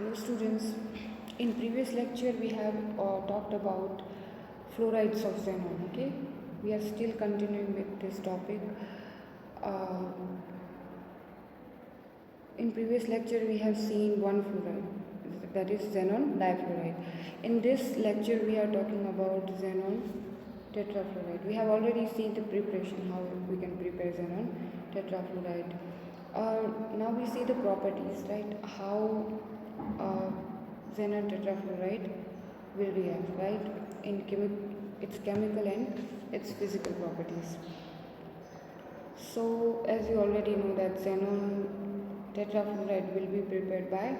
Hello students, in previous lecture we have talked about fluorides of xenon. Okay, we are still continuing with this topic. Uh, in previous lecture we have seen one fluoride, that is xenon difluoride. In this lecture we are talking about xenon tetrafluoride. We have already seen the preparation, how we can prepare xenon tetrafluoride. Now we see the properties, right? How xenon tetrafluoride will react, right? In its chemical and its physical properties. So, as you already know that xenon tetrafluoride will be prepared by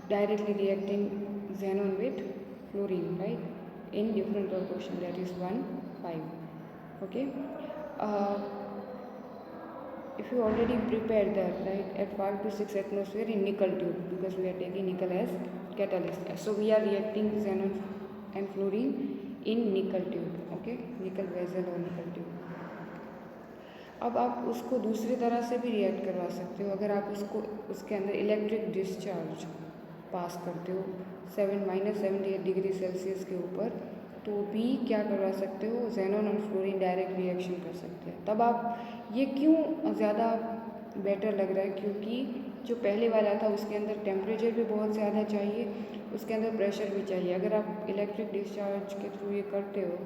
directly reacting xenon with fluorine, right? In different proportion, that is 1:5. Okay. Uh, if you already prepared that, right, at 5 to 6 atmosphere in nickel tube, because we are taking nickel as catalyst, so we are reacting xenon and fluorine in nickel tube. Okay, nickel vessel or nickel tube. अब आप उसको दूसरी तरह से भी react करवा सकते हो. अगर आप उसके अंदर इलेक्ट्रिक डिस्चार्ज पास करते हो -78 डिग्री सेल्सियस के ऊपर, तो भी क्या करवा सकते हो, xenon और फ्लोरीन डायरेक्ट रिएक्शन कर सकते हैं. तब आप ये क्यों ज़्यादा बेटर लग रहा है, क्योंकि जो पहले वाला था उसके अंदर टेम्परेचर भी बहुत ज़्यादा चाहिए, उसके अंदर प्रेशर भी चाहिए. अगर आप इलेक्ट्रिक डिस्चार्ज के थ्रू ये करते हो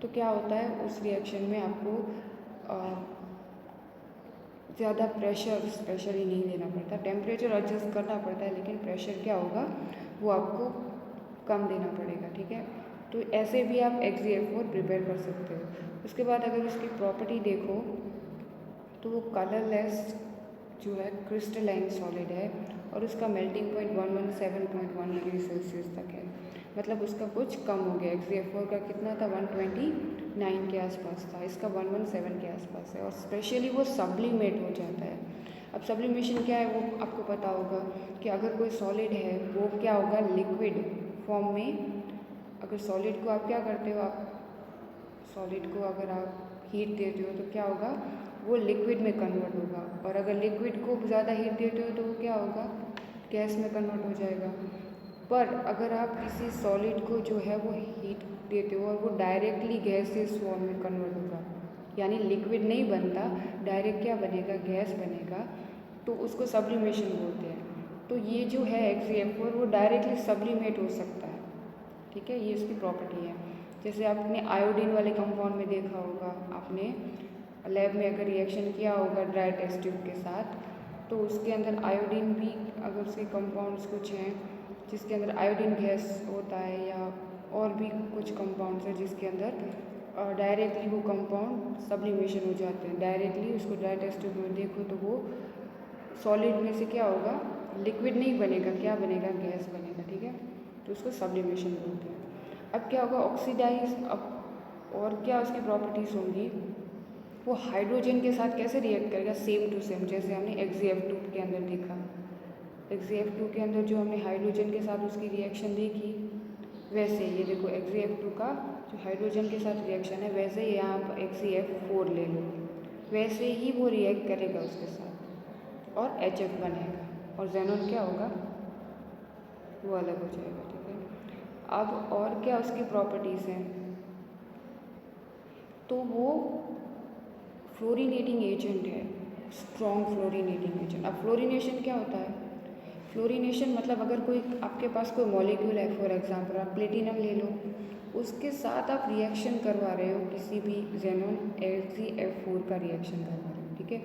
तो क्या होता है, उस रिएक्शन में आपको ज़्यादा प्रेशर स्पेशली नहीं देना पड़ता. टेम्परेचर एडजस्ट करना पड़ता है, लेकिन प्रेशर क्या होगा वो आपको कम देना पड़ेगा. ठीक है, तो ऐसे भी आप XeF4 प्रिपेयर कर सकते हो. उसके बाद अगर इसकी प्रॉपर्टी देखो तो वो कलरलेस जो है क्रिस्टलाइन सॉलिड है, और उसका मेल्टिंग पॉइंट 117.1 डिग्री सेल्सियस तक है. मतलब उसका कुछ कम हो गया. XeF4 का कितना था, 129 के आसपास था, इसका 117 के आसपास है. और स्पेशली वो सब्लिमेट हो जाता है. अब सब्लिमेशन क्या है वो आपको पता होगा कि अगर कोई सॉलिड है वो क्या होगा, लिक्विड फॉर्म में. अगर सॉलिड को आप क्या करते हो, आप सॉलिड को अगर आप हीट देते हो तो क्या होगा, वो लिक्विड में कन्वर्ट होगा. और अगर लिक्विड को ज़्यादा हीट देते हो तो वो क्या होगा, गैस में कन्वर्ट हो जाएगा. पर अगर आप किसी सॉलिड को जो है वो हीट देते हो और वो डायरेक्टली गैसेस फॉर्म में कन्वर्ट होगा, यानी लिक्विड नहीं बनता, डायरेक्ट क्या बनेगा, गैस बनेगा, तो उसको सब्लिमेशन बोलते हैं. तो ये जो है XeF4 वो डायरेक्टली सब्लिमेट हो सकता है. ठीक है, ये इसकी प्रॉपर्टी है. जैसे आपने आयोडीन वाले कंपाउंड में देखा होगा, आपने लैब में अगर रिएक्शन किया होगा ड्राई टेस्ट ट्यूब के साथ, तो उसके अंदर आयोडीन भी, अगर उसके कंपाउंड्स कुछ हैं जिसके अंदर आयोडीन गैस होता है, या और भी कुछ कंपाउंड्स हैं जिसके अंदर डायरेक्टली वो कंपाउंड सब्लिमेशन हो जाते हैं. डायरेक्टली उसको ड्राई टेस्ट ट्यूब में देखो तो वो सॉलिड में से क्या होगा, लिक्विड नहीं बनेगा, क्या बनेगा, गैस बनेगा. ठीक है, तो उसको सब्लिमेशन बोलते हैं. अब क्या होगा, ऑक्सीडाइज. अब और क्या उसकी प्रॉपर्टीज़ होंगी, वो हाइड्रोजन के साथ कैसे रिएक्ट करेगा, सेम टू सेम जैसे हमने XeF2 के अंदर देखा. XeF2 के अंदर जो हमने हाइड्रोजन के साथ उसकी रिएक्शन देखी, वैसे ये देखो XeF2 का जो हाइड्रोजन के साथ रिएक्शन है, वैसे यहाँ पर XeF4 ले लो, वैसे ही वो रिएक्ट करेगा उसके साथ और HF बनेगा, और xenon क्या होगा, वो अलग हो जाएगा. ठीक है, अब और क्या उसकी प्रॉपर्टीज़ हैं, तो वो फ्लोरिनेटिंग एजेंट है, स्ट्रॉन्ग फ्लोरिनेटिंग एजेंट. अब फ्लोरिनेशन क्या होता है, फ्लोरिनेशन मतलब अगर कोई आपके पास कोई मॉलिक्यूल है, फॉर एग्जांपल आप प्लेटिनम ले लो, उसके साथ आप रिएक्शन करवा रहे हो, किसी भी xenon XeF4 का रिएक्शन करवा रहे हो. ठीक है,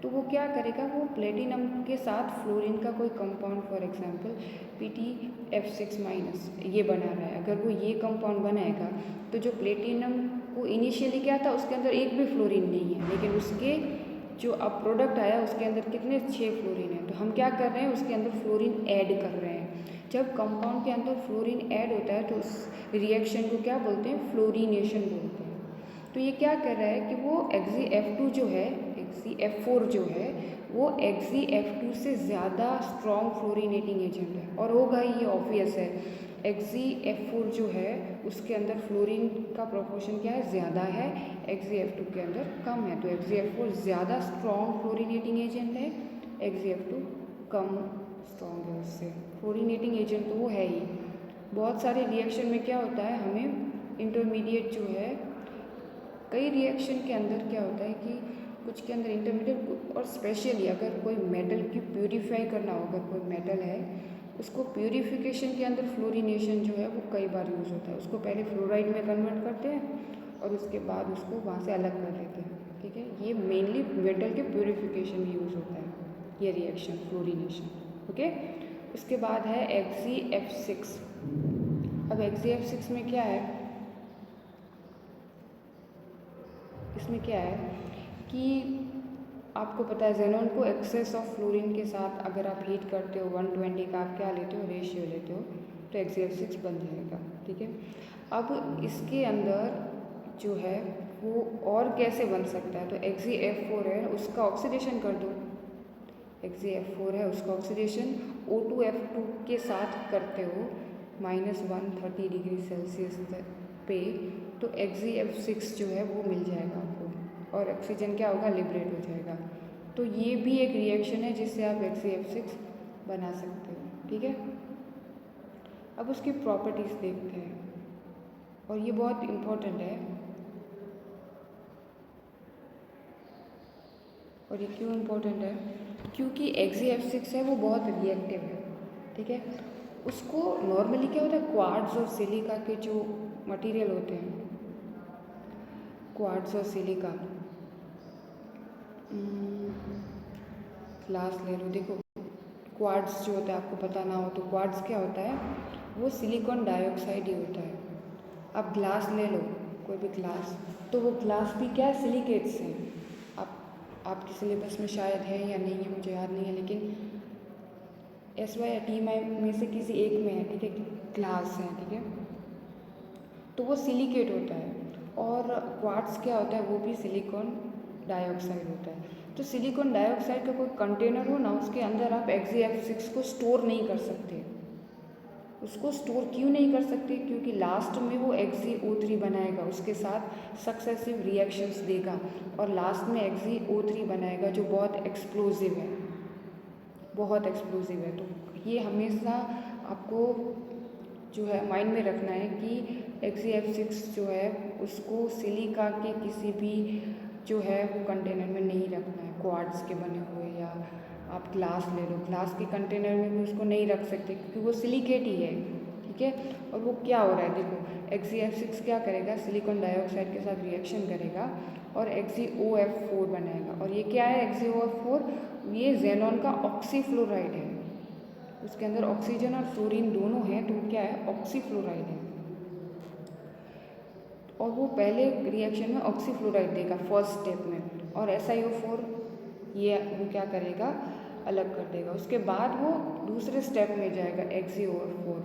तो वो क्या करेगा, वो प्लेटिनम के साथ फ्लोरीन का कोई कंपाउंड, फॉर एग्जांपल PtF6- ये बना रहा है. अगर वो ये कंपाउंड बनाएगा तो जो प्लेटिनम को इनिशियली क्या था, उसके अंदर एक भी फ्लोरीन नहीं है, लेकिन उसके जो अब प्रोडक्ट आया उसके अंदर कितने 6 फ्लोरीन है. तो हम क्या कर रहे हैं, उसके अंदर फ्लोरीन ऐड कर रहे हैं. जब कंपाउंड के अंदर फ्लोरीन ऐड होता है तो उस रिएक्शन को क्या बोलते हैं, फ्लोरिनेशन बोलते हैं. तो ये क्या कर रहा है कि वो XeF2 जो है, XeF4 जो है, वो XeF2 से ज़्यादा स्ट्रॉन्ग फ्लोरिनेटिंग एजेंट है. और होगा, ये ऑब्वियस है, XeF4 जो है उसके अंदर फ्लोरीन का प्रोपोर्शन क्या है, ज़्यादा है, XeF2 के अंदर कम है. तो XeF4 ज़्यादा स्ट्रॉन्ग फ्लोरिनेटिंग एजेंट है, XeF2 कम स्ट्रॉन्ग है उससे। फ्लोरीनेटिंग एजेंट तो वो है ही। बहुत सारे रिएक्शन में क्या होता है, हमें इंटरमीडिएट जो है, कई रिएक्शन के अंदर क्या होता है कि कुछ के अंदर इंटरमीडिएट और स्पेशली अगर कोई मेटल की प्यूरिफाई करना हो, अगर कोई मेटल है उसको प्यूरिफिकेशन के अंदर फ्लोरीनेशन जो है वो कई बार यूज़ होता है। उसको पहले फ्लोराइड में कन्वर्ट करते हैं और उसके बाद उसको वहाँ से अलग कर देते हैं, ठीक है। ये मेनली मेटल के प्यूरिफिकेशन में यूज़ होता है ये रिएक्शन फ्लोरीनेशन, ओके। उसके बाद है XeF6। अब XeF6 में क्या है, इसमें क्या है कि आपको पता है ज़ेनॉन को एक्सेस ऑफ फ्लोरीन के साथ अगर आप हीट करते हो 120 का आप क्या लेते हो, रेशियो लेते हो, तो XeF6 बन जाएगा, ठीक है। अब इसके अंदर जो है वो और कैसे बन सकता है, तो XeF4 है उसका ऑक्सीडेशन कर दो। XeF4 है उसका ऑक्सीडेशन O2F2 के साथ करते हो -130 डिग्री सेल्सियस पे, तो XeF6 जो है वो मिल जाएगा आपको और ऑक्सीजन क्या होगा, लिबरेट हो जाएगा। तो ये भी एक रिएक्शन है जिससे आप XeF6 बना सकते हो, ठीक है। अब उसकी प्रॉपर्टीज़ देखते हैं और ये बहुत इम्पोर्टेंट है। और ये क्यों इम्पोर्टेंट है, क्योंकि XeF6 है वो बहुत रिएक्टिव है, ठीक है। उसको नॉर्मली क्या होता है, क्वार्ट्ज और सिलिका के जो मटेरियल होते हैं, क्वार्ट्ज और सिलिका, ग्लास ले लो, देखो क्वार्ट्ज जो होता है आपको पता ना हो तो क्वार्ट्ज क्या होता है, वो सिलिकॉन डाइऑक्साइड ही होता है। आप ग्लास ले लो, कोई भी ग्लास, तो वो ग्लास भी क्या है, सिलिकेट्स हैं। आपके सिलेबस में शायद है या नहीं है मुझे याद नहीं है, लेकिन SY या TMI में से किसी एक में है, ठीक है, ग्लास है, ठीक है। तो वो सिलिकेट होता है और क्वार्ट्ज क्या होता है, वो भी सिलिकॉन डाइऑक्साइड होता है। तो सिलिकॉन डाइऑक्साइड का कोई कंटेनर हो ना, उसके अंदर आप XeF6 को स्टोर नहीं कर सकते। उसको स्टोर क्यों नहीं कर सकते, क्योंकि लास्ट में वो XeO3 बनाएगा, उसके साथ सक्सेसिव रिएक्शंस देगा और लास्ट में XeO3 बनाएगा जो बहुत एक्सप्लोजिव है, बहुत एक्सप्लोजिव है। तो ये हमेशा आपको जो है माइंड में रखना है कि XeF6 जो है उसको सिलिका के किसी भी जो है वो कंटेनर में नहीं रखना है, क्वार्ट्ज के बने हुए, या आप ग्लास ले लो, ग्लास के कंटेनर में भी उसको नहीं रख सकते क्योंकि वो सिलिकेट ही है, ठीक है। और वो क्या हो रहा है, देखो XeF6 क्या करेगा, सिलिकॉन डाइऑक्साइड के साथ रिएक्शन करेगा और XeOF4 बनाएगा। और ये क्या है, XeOF4, ये ज़ेनॉन का ऑक्सीफ्लोराइड है, उसके अंदर ऑक्सीजन और फ्लोरीन दोनों हैं, तो क्या है, ऑक्सीफ्लोराइड है। और वो पहले रिएक्शन में ऑक्सीफ्लोराइड देगा फर्स्ट स्टेप में, और SiO4 ये वो क्या करेगा, अलग कर देगा। उसके बाद वो दूसरे स्टेप में जाएगा XeO4,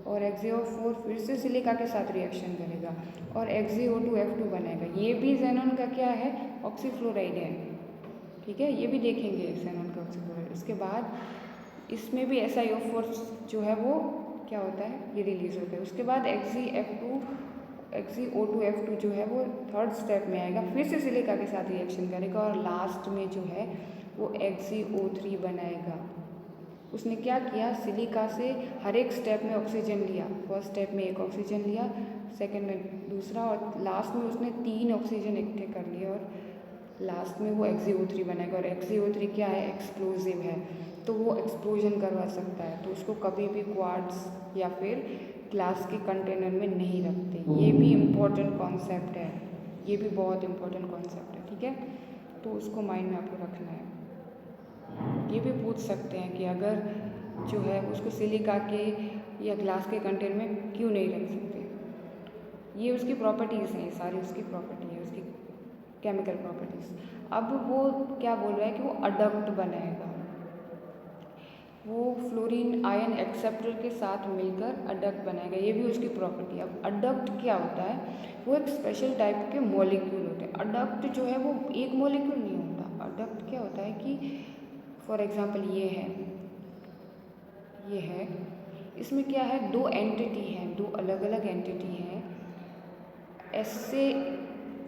और XeO4 फिर से सिलिका के साथ रिएक्शन करेगा और XeO2F2 बनेगा। ये भी ज़ेनॉन का क्या है, ऑक्सीफ्लोराइड है, ठीक है, ये भी देखेंगे ज़ेनॉन का ऑक्सीफ्लोराइड। उसके बाद इसमें भी SiO4 जो है वो क्या होता है, ये रिलीज होता है। उसके बाद XeO2F2 जो है वो थर्ड स्टेप में आएगा, फिर से सिलिका के साथ रिएक्शन करेगा और लास्ट में जो है वो XeO3 बनाएगा। उसने क्या किया, सिलिका से हर एक स्टेप में ऑक्सीजन लिया, फर्स्ट स्टेप में एक ऑक्सीजन लिया, सेकंड में दूसरा, और लास्ट में उसने 3 ऑक्सीजन इकट्ठे कर लिए और लास्ट में वो XeO3 बनाएगा। और XeO3 क्या है, एक्सप्लोजिव है, तो वो एक्सप्लोजन करवा सकता है, तो उसको कभी भी क्वार्ट्ज या फिर ग्लास के कंटेनर में नहीं रखते। ये भी इम्पोर्टेंट कॉन्सेप्ट है, ये भी बहुत इम्पोर्टेंट कॉन्सेप्ट है, ठीक है। तो उसको माइंड में आपको रखना है। ये भी पूछ सकते हैं कि अगर जो है उसको सिलिका के या ग्लास के कंटेनर में क्यों नहीं रख सकते। ये उसकी प्रॉपर्टीज़ हैं, सारी उसकी प्रॉपर्टी है, उसकी केमिकल प्रॉपर्टीज़। अब वो क्या बोल रहा है कि वो अडक्ट बनाएगा, वो फ्लोरीन आयन एक्सेप्टर के साथ मिलकर अडक्ट बनाएगा, ये भी उसकी प्रॉपर्टी है। अब अडक्ट क्या होता है, वो एक स्पेशल टाइप के मॉलिक्यूल होते हैं। अडक्ट जो है वो एक मॉलिक्यूल नहीं होता। अडक्ट क्या होता है कि फॉर एग्जांपल ये है, इसमें क्या है, 2 एंटिटी हैं, 2 अलग अलग एंटिटी हैं, ऐसे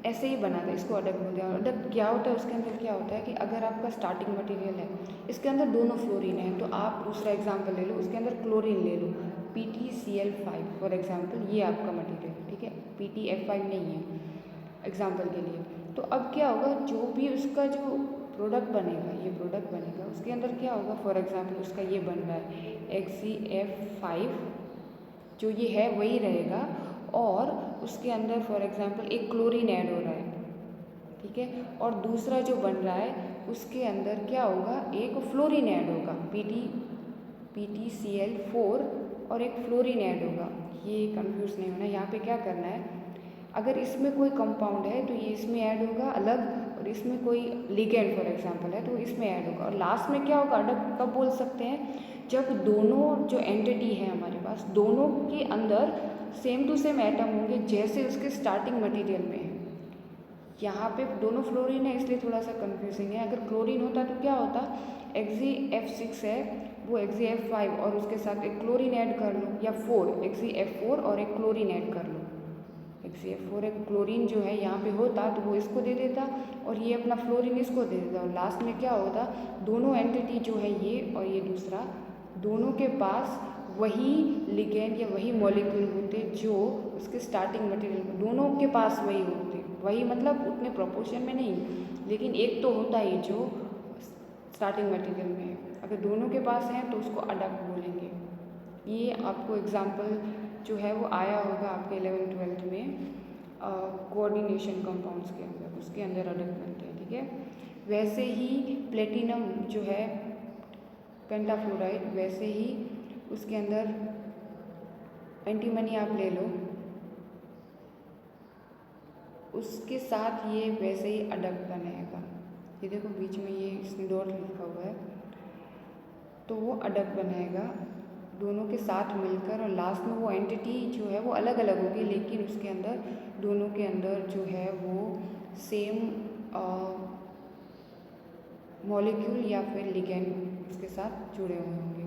ऐसे ही बना था, इसको अडक्ट बोलते हैं। अडक्ट क्या होता है, उसके अंदर क्या होता है कि अगर आपका स्टार्टिंग मटेरियल है, इसके अंदर दोनों फ्लोरीन है, तो आप दूसरा एग्जांपल ले लो, उसके अंदर क्लोरीन ले लो, PtCl5 फॉर एग्जांपल, ये आपका मटेरियल, ठीक है, PtF5 नहीं है एग्जांपल के लिए। तो अब क्या होगा, जो भी उसका जो प्रोडक्ट बनेगा, ये प्रोडक्ट बनेगा, उसके अंदर क्या होगा, फॉर एग्जांपल उसका ये बन रहा है HCF5, जो ये है वही रहेगा, और उसके अंदर फॉर एग्जांपल एक क्लोरीन ऐड हो रहा है, ठीक है, और दूसरा जो बन रहा है उसके अंदर क्या होगा, एक फ्लोरीन ऐड होगा, PtCl4, और एक फ्लोरीन ऐड होगा। ये कंफ्यूज नहीं होना, यहाँ पे क्या करना है, अगर इसमें कोई कंपाउंड है तो ये इसमें ऐड होगा अलग, और इसमें कोई लिगेंड फॉर एग्जांपल है तो इसमें ऐड होगा, और लास्ट में क्या होगा, अडक्ट कब बोल सकते हैं, जब दोनों जो एंटिटी है हमारे पास, दोनों के अंदर सेम टू सेम एटम होंगे जैसे उसके स्टार्टिंग मटेरियल में है। यहाँ पे दोनों फ्लोरीन है इसलिए थोड़ा सा कंफ्यूजिंग है। अगर क्लोरीन होता तो क्या होता, HCF6 है वो HCF5 और उसके साथ एक क्लोरीन ऐड कर लो, या 4 HCF4 और एक क्लोरीन ऐड कर लो, HCF4 एक क्लोरीन जो है यहाँ पे होता तो वो इसको दे देता, और ये अपना फ्लोरीन इसको दे देता, और लास्ट में क्या होता, दोनों एंटिटी जो है ये और ये दूसरा, दोनों के पास वही लिगेंड या वही मॉलिक्यूल होते जो उसके स्टार्टिंग मटेरियल में, दोनों के पास वही होते, वही मतलब उतने प्रोपोर्शन में नहीं, लेकिन एक तो होता ही जो स्टार्टिंग मटेरियल में है। अगर दोनों के पास हैं तो उसको अडक्ट बोलेंगे। ये आपको एग्जाम्पल जो है वो आया होगा आपके 11th-12th में कोऑर्डिनेशन कंपाउंड्स के अंदर, उसके अंदर अडक्ट बनते हैं, ठीक है। वैसे ही प्लेटिनम जो है पेंटाफ्लोराइड, वैसे ही उसके अंदर एंटीमनी आप ले लो, उसके साथ ये वैसे ही अडक्ट बनेगा। ये देखो बीच में ये इसमें डॉट लिखा हुआ है, तो वो अडक्ट बनाएगा दोनों के साथ मिलकर, और लास्ट में वो एंटिटी जो है वो अलग अलग होगी, लेकिन उसके अंदर दोनों के अंदर जो है वो सेम मॉलिक्यूल या फिर लिगेंड उसके साथ जुड़े हुए होंगे।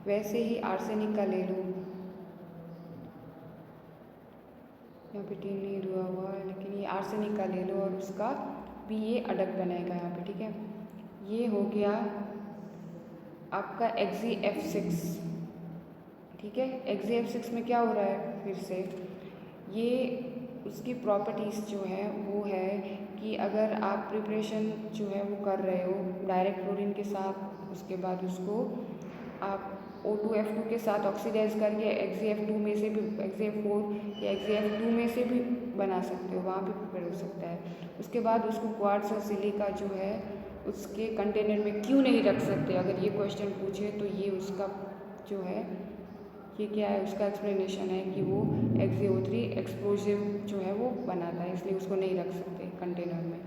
वैसे ही आर्सेनिक का ले लो, यहाँ पे टीन नहीं हुआ हुआ है, लेकिन ये आर्सेनिक का ले लो और उसका भी ये अडक्ट बनाएगा यहाँ पे, ठीक है। ये हो गया आपका HCF6, ठीक है। HCF6 में क्या हो रहा है, फिर से ये उसकी प्रॉपर्टीज़ जो है वो है कि अगर आप प्रिपरेशन जो है वो कर रहे हो डायरेक्ट फ्लोरीन के साथ, उसके बाद उसको आप O2F2 के साथ ऑक्सीडाइज करके HCF2 में से भी, HCF4 या HCF2 में से भी बना सकते हो, वहाँ भी प्रिपेयर हो सकता है। उसके बाद उसको क्वार्ट्स और सिलिका जो है उसके कंटेनर में क्यों नहीं रख सकते, अगर ये क्वेश्चन पूछे तो ये उसका जो है, ये क्या है, उसका एक्सप्लेनेशन है कि वो XaO3 एक्सप्लोजिव जो है वो बनाता है, इसलिए उसको नहीं रख सकते कंटेनर में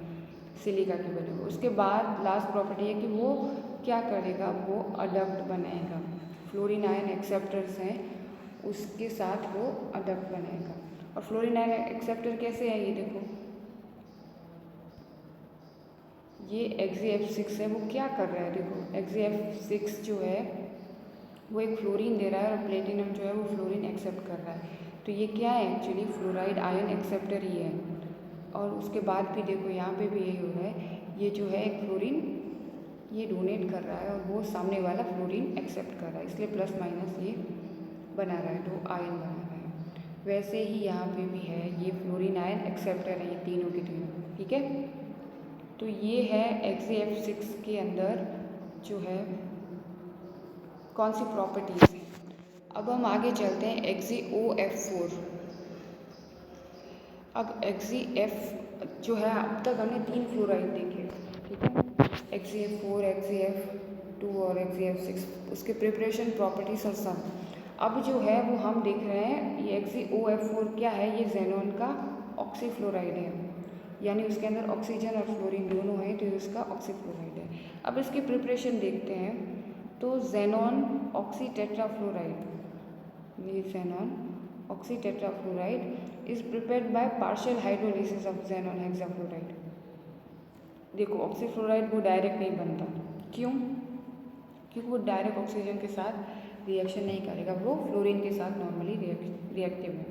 सिलिका की वजह से। उसके बाद लास्ट प्रॉपर्टी है कि वो क्या करेगा, वो अडक्ट बनाएगा, फ्लोरीन आयन एक्सेप्टर्स हैं उसके साथ वो अडक्ट बनाएगा। और फ्लोरीन आयन एक्सेप्टर कैसे है, ये देखो, ये HCF6 है, वो क्या कर रहा है, देखो HCF6 जो है वो एक फ्लोरीन दे रहा है और प्लेटिनम जो है वो फ्लोरीन एक्सेप्ट कर रहा है, तो ये क्या है, एक्चुअली फ्लोराइड आयन एक्सेप्टर ही है। और उसके बाद भी देखो यहाँ पे भी यही हो रहा है, ये जो है एक फ्लोरीन ये डोनेट कर रहा है और वो सामने वाला फ्लोरीन एक्सेप्ट कर रहा है, इसलिए प्लस माइनस ये बना रहा है, दो आयन बना रहा है। वैसे ही यहाँ पे भी है, ये फ्लोरीन आयन एक्सेप्टर है, ये तीनों के तीनों, ठीक है। तो ये है HCF6 के अंदर जो है कौन सी प्रॉपर्टीज़ हैं। अब हम आगे चलते हैं XeOF4। अब XeF जो है, अब तक हमने 3 फ्लोराइड देखे, ठीक है, XeF4, XeF2 और XeF6, उसके प्रिपरेशन प्रॉपर्टीज और सब। अब जो है वो हम देख रहे हैं ये XeOF4 क्या है, ये जेनॉन का ऑक्सीफ्लोराइड है, यानी उसके अंदर ऑक्सीजन और फ्लोरीन दोनों है, तो इसका ऑक्सीफ्लोराइड है। अब इसकी प्रिपरेशन देखते हैं, तो जेनॉन ऑक्सीटेट्राफ्लोराइड, ये xenon oxytetrafluoride is prepared by partial hydrolysis of xenon hexafluoride. देखो ऑक्सीफ्लोराइड वो डायरेक्ट नहीं बनता, क्यों, क्योंकि वो डायरेक्ट ऑक्सीजन के साथ रिएक्शन नहीं करेगा, वो फ्लोरीन के साथ नॉर्मली रिएक्टिव है,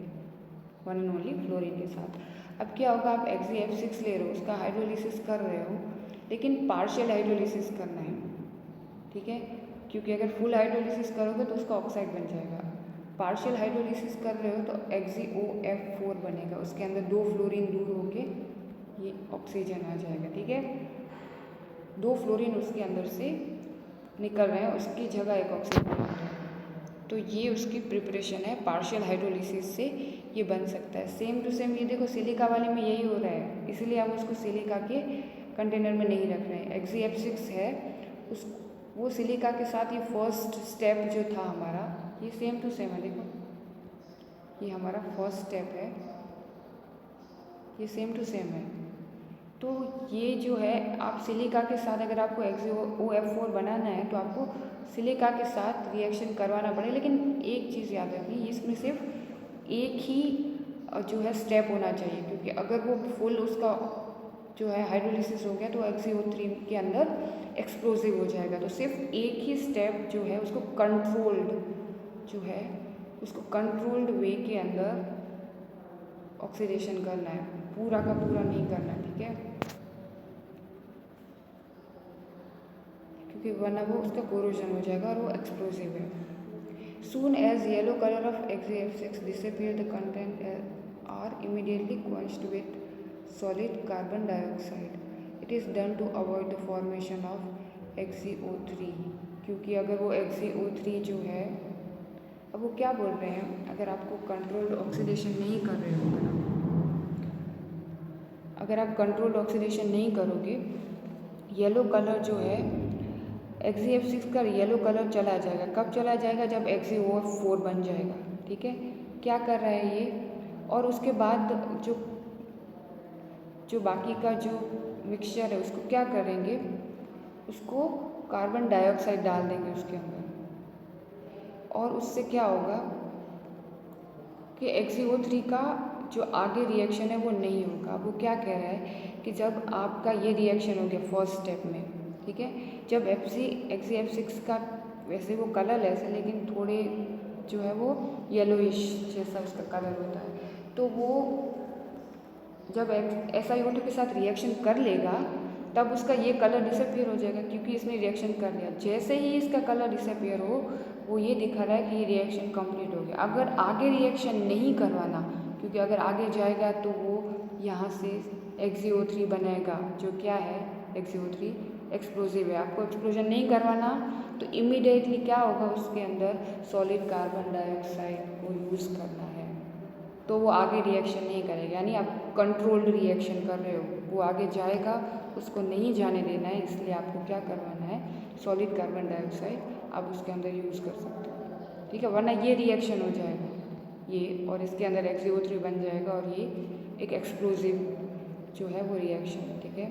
वन एंड ओनली फ्लोरीन के साथ। अब क्या होगा, आप XeF6 ले रहे हो, उसका हाइड्रोलिसिस कर रहे हो, लेकिन पार्शियल हाइड्रोलिसिस करना है, ठीक है, क्योंकि अगर फुल हाइड्रोलिसिस करोगे तो उसका ऑक्साइड बन जाएगा। पार्शियल हाइड्रोलिसिस कर रहे हो तो XeOF4 बनेगा, उसके अंदर 2 फ्लोरीन दूर होके ये ऑक्सीजन आ जाएगा, ठीक है। 2 फ्लोरीन उसके अंदर से निकल रहे हैं, उसकी जगह एक ऑक्सीजन आ रहा है। तो ये उसकी प्रिपरेशन है, पार्शियल हाइड्रोलिसिस से ये बन सकता है। सेम टू सेम ये देखो सिलिका वाले में यही हो रहा है, इसलिए हम उसको सिलिका के कंटेनर में नहीं रख रहे हैं। XeF6 है, उस वो सिलिका के साथ ये फर्स्ट स्टेप जो था हमारा, ये सेम टू सेम है, देखो ये हमारा फर्स्ट स्टेप है, ये सेम टू सेम है। तो ये जो है, आप सिलिका के साथ अगर आपको XeOF4 बनाना है तो आपको सिलिका के साथ रिएक्शन करवाना पड़ेगा। लेकिन एक चीज़ याद रखनी, इसमें सिर्फ एक ही जो है स्टेप होना चाहिए, क्योंकि अगर वो फुल उसका जो है हाइड्रोलिसिस हो गया तो XeO3 के अंदर एक्सप्लोजिव हो जाएगा। तो सिर्फ एक ही स्टेप जो है उसको कंट्रोल्ड जो है उसको कंट्रोल्ड वे के अंदर ऑक्सीडेशन करना है, पूरा का पूरा नहीं करना, ठीक है, क्योंकि वरना वो उसका कोरोजन हो जाएगा और वो एक्सप्लोजिव है। Soon as yellow color of XeF6 disappear, the content are immediately quenched with solid carbon dioxide. It is done to avoid the formation of XeO3, क्योंकि अगर वो XeO3 जो है, अब वो क्या बोल रहे हैं, अगर आपको कंट्रोल्ड ऑक्सीडेशन नहीं कर रहे हो ना, अगर आप कंट्रोल्ड ऑक्सीडेशन नहीं करोगे, येलो कलर जो है XeF6 का येलो कलर चला जाएगा। कब चला जाएगा, जब XeOF4 बन जाएगा, ठीक है। क्या कर रहा है ये, और उसके बाद जो बाकी का जो मिक्सचर है उसको क्या करेंगे, उसको कार्बन डाइऑक्साइड डाल देंगे उसके अंदर, और उससे क्या होगा कि XeO3 का जो आगे रिएक्शन है वो नहीं होगा। अब वो क्या कह रहा है कि जब आपका ये रिएक्शन हो गया फर्स्ट स्टेप में, ठीक है, जब XeF6 का वैसे वो कलरलेस है, लेकिन थोड़े जो है वो येलोइश जैसा उसका कलर होता है, तो वो जब SiO2 के साथ रिएक्शन कर लेगा तब उसका ये कलर डिसअपियर हो जाएगा, क्योंकि इसने रिएक्शन कर लिया। जैसे ही इसका कलर डिसअपियर हो, वो ये दिखा रहा है कि ये रिएक्शन कंप्लीट हो गया। अगर आगे रिएक्शन नहीं करवाना, क्योंकि अगर आगे जाएगा तो वो यहाँ से XeO3 बनाएगा, जो क्या है XeO3 एक्सप्लोजिव है। आपको एक्सप्लोजन नहीं करवाना तो इमीडिएटली क्या होगा, उसके अंदर सॉलिड कार्बन डाइऑक्साइड को यूज़ करना है, तो वो आगे रिएक्शन नहीं करेगा। यानी आप कंट्रोल्ड रिएक्शन कर रहे हो, वो आगे जाएगा, उसको नहीं जाने देना है, इसलिए आपको क्या करवाना है, सॉलिड कार्बन डाइऑक्साइड आप उसके अंदर यूज़ कर सकते हो, ठीक है, वरना ये रिएक्शन हो जाएगा ये, और इसके अंदर XeO3 बन जाएगा, और ये एक एक्सप्लोजिव जो है वो रिएक्शन है, ठीक है।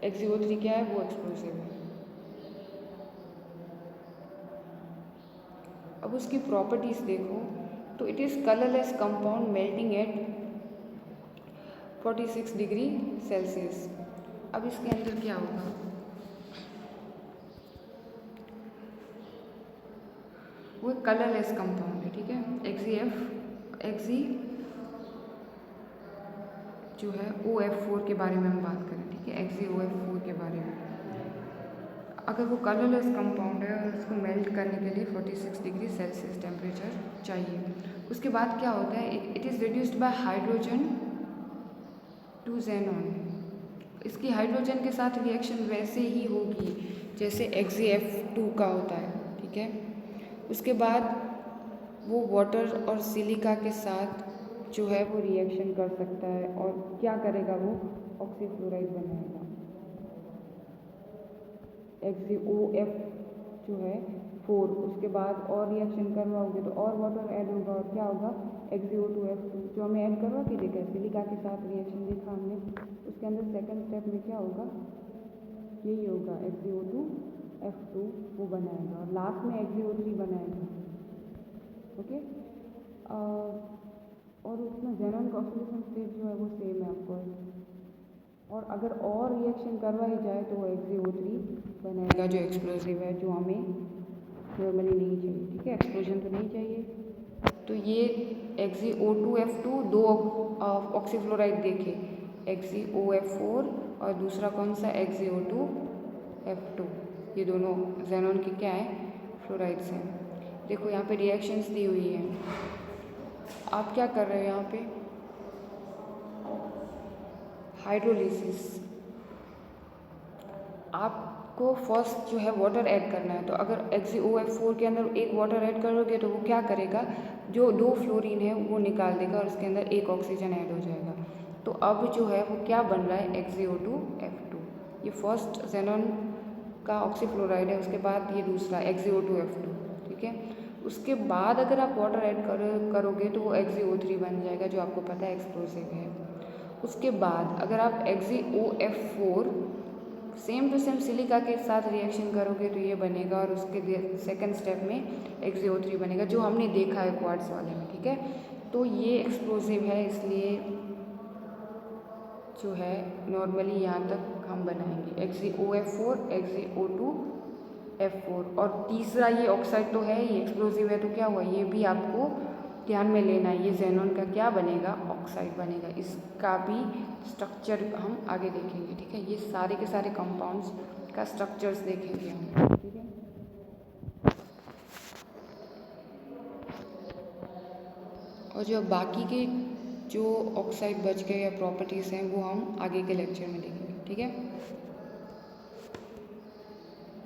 XeO3 क्या है, वो एक्सप्लोजिव है। अब उसकी प्रॉपर्टीज़ देखो, तो it is colourless compound melting at 46 degree Celsius. अब इसके अंदर क्या होगा, वो कलरलेस कंपाउंड है, ठीक है। XE जो है OF4 के बारे में हम बात करें, ठीक है, XeOF4 के बारे में। अगर वो कलरलेस कंपाउंड है और उसको मेल्ट करने के लिए 46 डिग्री सेल्सियस टेम्परेचर चाहिए, उसके बाद क्या होता है, it is reduced by hydrogen to xenon. इसकी हाइड्रोजन के साथ रिएक्शन वैसे ही होगी जैसे XeF2 का होता है, ठीक है। उसके बाद वो वाटर और सिलिका के साथ जो है वो रिएक्शन कर सकता है, और क्या करेगा, वो ऑक्सीफ्लोराइड बनाएगा। XeOF जो है 4, उसके बाद और रिएक्शन करवाओगे तो और वाटर ऐड होगा, और क्या होगा, XeO2F2 जो हमें ऐड करवा के देखा है, सिलिका के साथ रिएक्शन देखा हमने, उसके अंदर सेकंड स्टेप में क्या होगा, यही होगा, XeO2F2 वो बनाएगा, और लास्ट में XeO3 बनाएगा, ओके। और उसमें ज़ेनॉन का ऑक्सीडेशन स्टेट जो है वो सेम है आपको, और अगर और रिएक्शन करवाई जाए तो वो XeO3 बनाएगा, जो एक्सप्लोजिव है, जो हमें नॉर्मली नहीं चाहिए, ठीक है, एक्सप्लोजन तो नहीं चाहिए। तो ये XeO2F2 दो ऑक्सीफ्लोराइड देखे, XeOF4 और दूसरा कौन सा XeO2F2, ये दोनों जेनॉन के क्या है, फ्लोराइड्स हैं। देखो यहाँ पे रिएक्शंस दी हुई हैं, आप क्या कर रहे हो यहाँ पे, हाइड्रोलिसिस। आपको फर्स्ट जो है वाटर ऐड करना है, तो अगर XeOF4 के अंदर एक वाटर ऐड करोगे तो वो क्या करेगा, जो दो फ्लोरीन है वो निकाल देगा और उसके अंदर एक ऑक्सीजन ऐड हो जाएगा। तो अब जो है वो क्या बन रहा है, XeO2F2। ये फर्स्ट जेनॉन का ऑक्सीफ्लोराइड है, उसके बाद ये दूसरा XeO2F2, ठीक है। उसके बाद अगर आप वाटर ऐड करोगे तो वो XeO3 बन जाएगा, जो आपको पता है एक्सप्लोसिव है। उसके बाद अगर आप XeOF4 same to same silica के साथ रिएक्शन करोगे तो ये बनेगा, और उसके सेकंड स्टेप में XeO3 बनेगा, जो हमने देखा है क्वार्ट्स वाले में, ठीक है। तो ये एक्सप्लोसिव है, इसलिए जो है नॉर्मली यहाँ तक हम बनाएंगे XeOF4 XeO2F4। और तीसरा ये ऑक्साइड तो है, ये एक्सप्लोसिव है, तो क्या हुआ, ये भी आपको ध्यान में लेना है, ये जेनॉन का क्या बनेगा, ऑक्साइड बनेगा। इसका भी स्ट्रक्चर हम आगे देखेंगे, ठीक है। ये सारे के सारे कंपाउंड्स का स्ट्रक्चर्स देखेंगे हम, ठीक है। और जो बाकी के जो ऑक्साइड बच गए या प्रॉपर्टीज़ हैं वो हम आगे के लेक्चर में देखेंगे, ठीक है।